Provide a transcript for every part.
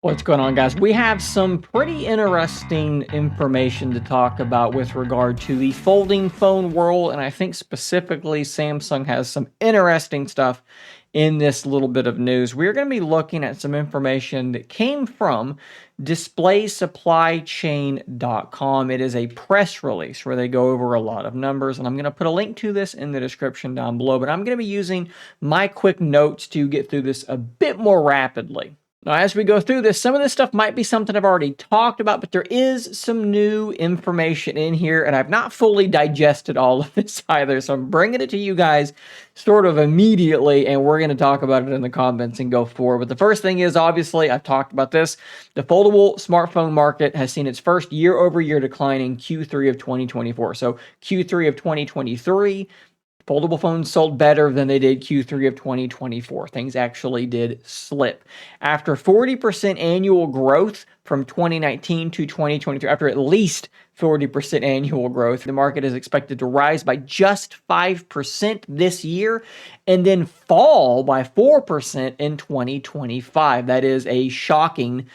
What's going on, guys? We have some pretty interesting information to talk about with regard to the folding phone world, and I think specifically Samsung has some interesting stuff in this little bit of news. We're going to be looking at some information that came from DisplaySupplyChain.com. It is a press release where they go over a lot of numbers, and I'm going to put a link to this in the description down below, but I'm going to be using my quick notes to get through this a bit more rapidly. Now, as we go through this, some of this stuff might be something I've already talked about, but there is some new information in here, and I've not fully digested all of this either, so I'm bringing it to you guys sort of immediately, and we're going to talk about it in the comments and go forward. But the first thing is, obviously, I've talked about this. The foldable smartphone market has seen its first year-over-year decline in Q3 of 2024. So Q3 of 2023, foldable phones sold better than they did Q3 of 2024. Things actually did slip. After 40% annual growth from 2019 to 2023, after at least 40% annual growth, the market is expected to rise by just 5% this year and then fall by 4% in 2025. That is a shocking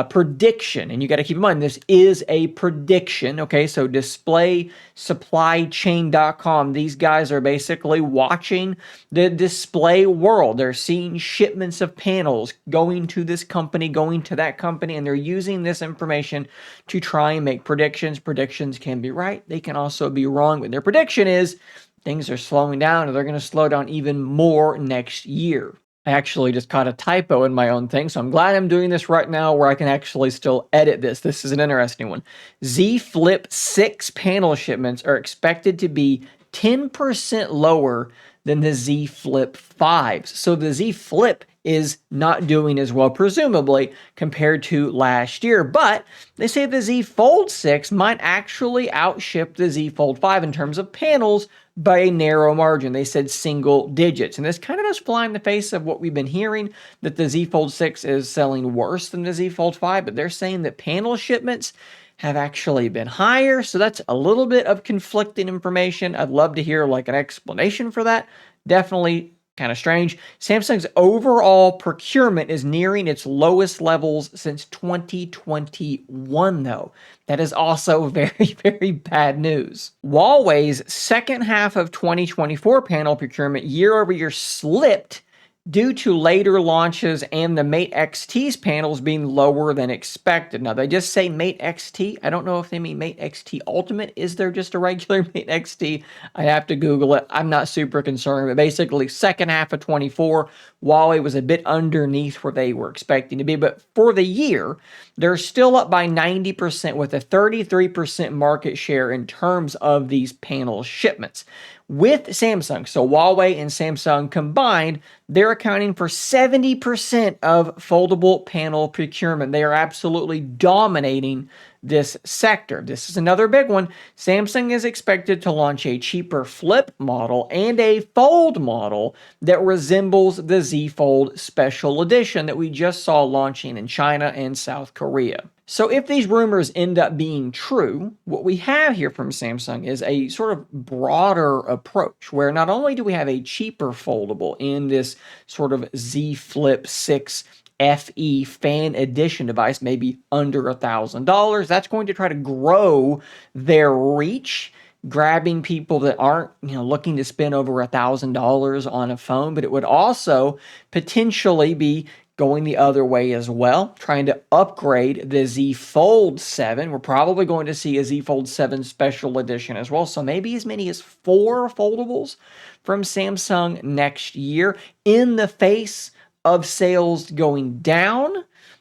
prediction. And you got to keep in mind, this is a prediction. Okay, so DisplaySupplyChain.com, these guys are basically watching the display world. They're seeing shipments of panels going to this company, going to that company, and they're using this information to try and make predictions. Predictions can be right, they can also be wrong, but their prediction is things are slowing down, and they're going to slow down even more next year. I actually just caught a typo in my own thing, so I'm glad I'm doing this right now where I can actually still edit this. This is an interesting one. Z Flip 6 panel shipments are expected to be 10% lower than the Z Flip 5s. So the Z Flip is not doing as well, presumably, compared to last year. But they say the Z Fold 6 might actually outship the Z Fold 5 in terms of panels by a narrow margin. They said single digits. And this kind of does fly in the face of what we've been hearing, that the Z Fold 6 is selling worse than the Z Fold 5, but they're saying that panel shipments have actually been higher. So that's a little bit of conflicting information. I'd love to hear like an explanation for that. Definitely kind of strange. Samsung's overall procurement is nearing its lowest levels since 2021, though. That is also very, very bad news. Huawei's second half of 2024 panel procurement year over year slipped due to later launches and the Mate XT's panels being lower than expected. Now, they just say Mate XT. I don't know if they mean Mate XT Ultimate. Is there just a regular Mate XT? I have to Google it. I'm not super concerned, but basically second half of 24, Huawei was a bit underneath where they were expecting to be. But for the year, they're still up by 90% with a 33% market share in terms of these panel shipments. With Samsung, so Huawei and Samsung combined, they're accounting for 70% of foldable panel procurement. They are absolutely dominating this sector. This is another big one. Samsung is expected to launch a cheaper flip model and a fold model that resembles the Z Fold Special Edition that we just saw launching in China and South Korea. So if these rumors end up being true, what we have here from Samsung is a sort of broader approach where not only do we have a cheaper foldable in this sort of Z Flip 6 FE fan edition device, maybe under $1,000, that's going to try to grow their reach, grabbing people that aren't, looking to spend over $1,000 on a phone, but it would also potentially be going the other way as well, trying to upgrade the Z Fold 7. We're probably going to see a Z Fold 7 special edition as well. So maybe as many as 4 foldables from Samsung next year in the face of sales going down,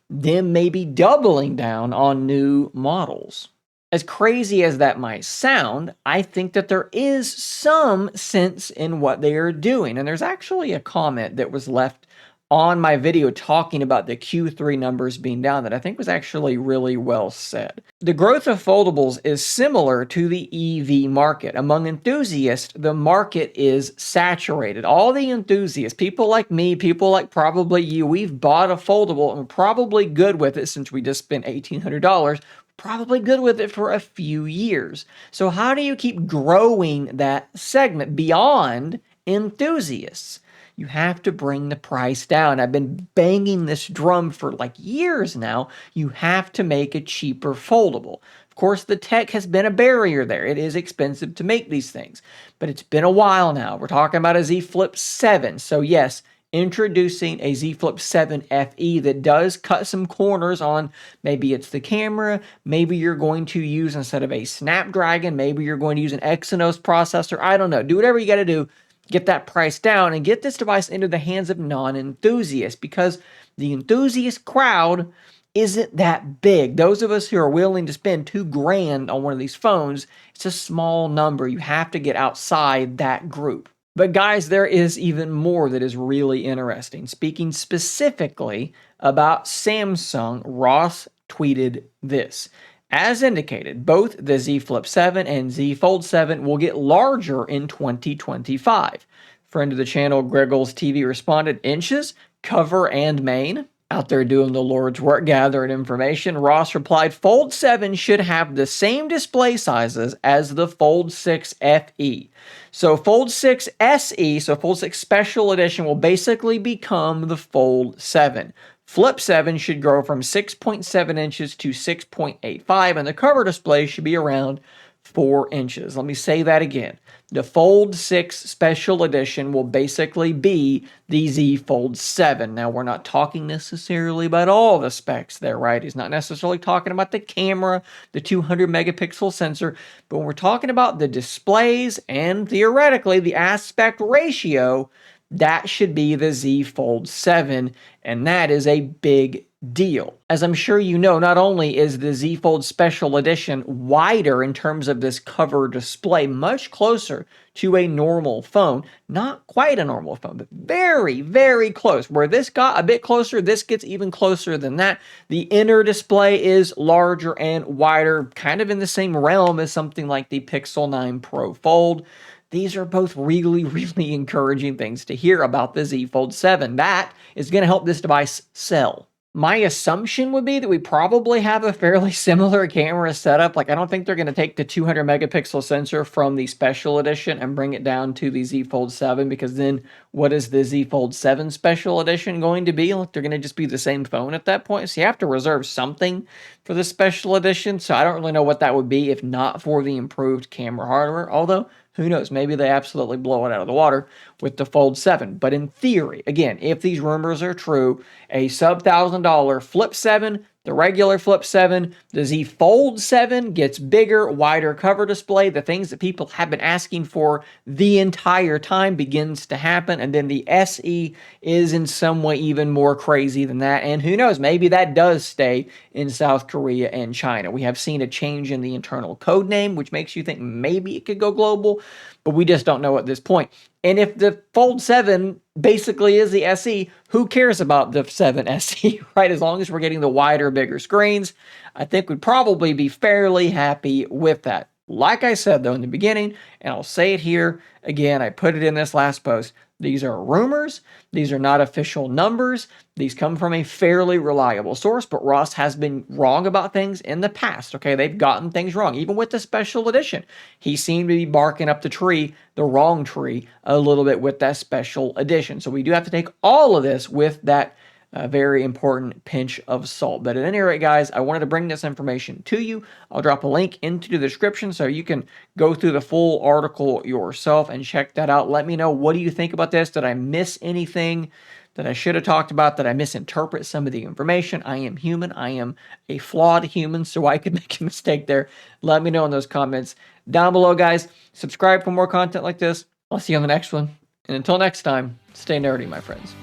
then maybe doubling down on new models. As crazy as that might sound, I think that there is some sense in what they are doing. And there's actually a comment that was left on my video talking about the Q3 numbers being down that I think was actually really well said. The growth of foldables is similar to the EV market. Among enthusiasts, the market is saturated. All the enthusiasts, people like me, people like probably you, we've bought a foldable and we're probably good with it since we just spent $1,800. Probably good with it for a few years. So how do you keep growing that segment beyond enthusiasts? You have to bring the price down. I've been banging this drum for like years now. You have to make a cheaper foldable. Of course, the tech has been a barrier there. It is expensive to make these things, but it's been a while now. We're talking about a Z Flip 7. So yes, introducing a Z Flip 7 FE that does cut some corners on maybe it's the camera, maybe you're going to use instead of a Snapdragon, maybe you're going to use an Exynos processor. I don't know. Do whatever you got to do. Get that price down and get this device into the hands of non-enthusiasts, because the enthusiast crowd isn't that big. Those of us who are willing to spend $2,000 on one of these phones, it's a small number. You have to get outside that group. But guys, there is even more that is really interesting. Speaking specifically about Samsung, Ross tweeted this. As indicated, both the Z Flip 7 and Z Fold 7 will get larger in 2025. Friend of the channel, Greggles TV, responded, inches, cover, and main. Out there doing the Lord's work gathering information, Ross replied, Fold 7 should have the same display sizes as the Fold 6 FE. So Fold 6 SE, so Fold 6 Special Edition, will basically become the Fold 7. Flip 7 should grow from 6.7 inches to 6.85, and the cover display should be around 4 inches. Let me say that again. The Fold 6 Special Edition will basically be the Z Fold 7. Now, we're not talking necessarily about all the specs there, right? He's not necessarily talking about the camera, the 200 megapixel sensor, but when we're talking about the displays and theoretically the aspect ratio, that should be the Z Fold 7, and that is a big deal. As I'm sure you know, not only is the Z Fold Special Edition wider in terms of this cover display, much closer to a normal phone, not quite a normal phone, but very, very close. Where this got a bit closer, this gets even closer than that. The inner display is larger and wider, kind of in the same realm as something like the Pixel 9 Pro Fold. These are both really, really encouraging things to hear about the Z Fold 7. That is going to help this device sell. My assumption would be that we probably have a fairly similar camera setup. Like, I don't think they're going to take the 200 megapixel sensor from the Special Edition and bring it down to the Z Fold 7, because then what is the Z Fold 7 Special Edition going to be? Like, they're going to just be the same phone at that point. So you have to reserve something for the Special Edition. So I don't really know what that would be if not for the improved camera hardware. Although, who knows? Maybe they absolutely blow it out of the water with the Fold 7. But in theory, again, if these rumors are true, a sub-$1,000 Flip 7, the regular Flip 7, the Z Fold 7 gets bigger, wider cover display. The things that people have been asking for the entire time begins to happen. And then the SE is in some way even more crazy than that. And who knows, maybe that does stay in South Korea and China. We have seen a change in the internal code name, which makes you think maybe it could go global, but we just don't know at this point. And if the Fold 7 basically is the SE, who cares about the 7 SE, right? As long as we're getting the wider, bigger screens, I think we'd probably be fairly happy with that. Like I said, though, in the beginning, and I'll say it here again, I put it in this last post, these are rumors. These are not official numbers. These come from a fairly reliable source, but Ross has been wrong about things in the past, okay? They've gotten things wrong. Even with the Special Edition, he seemed to be barking up the tree, the wrong tree, a little bit with that Special Edition. So we do have to take all of this with that very important pinch of salt. But at any rate, guys, I wanted to bring this information to you. I'll drop a link into the description so you can go through the full article yourself and check that out. Let me know, what do you think about this? Did I miss anything that I should have talked about? Did I misinterpret some of the information? I am human. I am a flawed human, so I could make a mistake there. Let me know in those comments down below, guys. Subscribe for more content like this. I'll see you on the next one. And until next time, stay nerdy, my friends.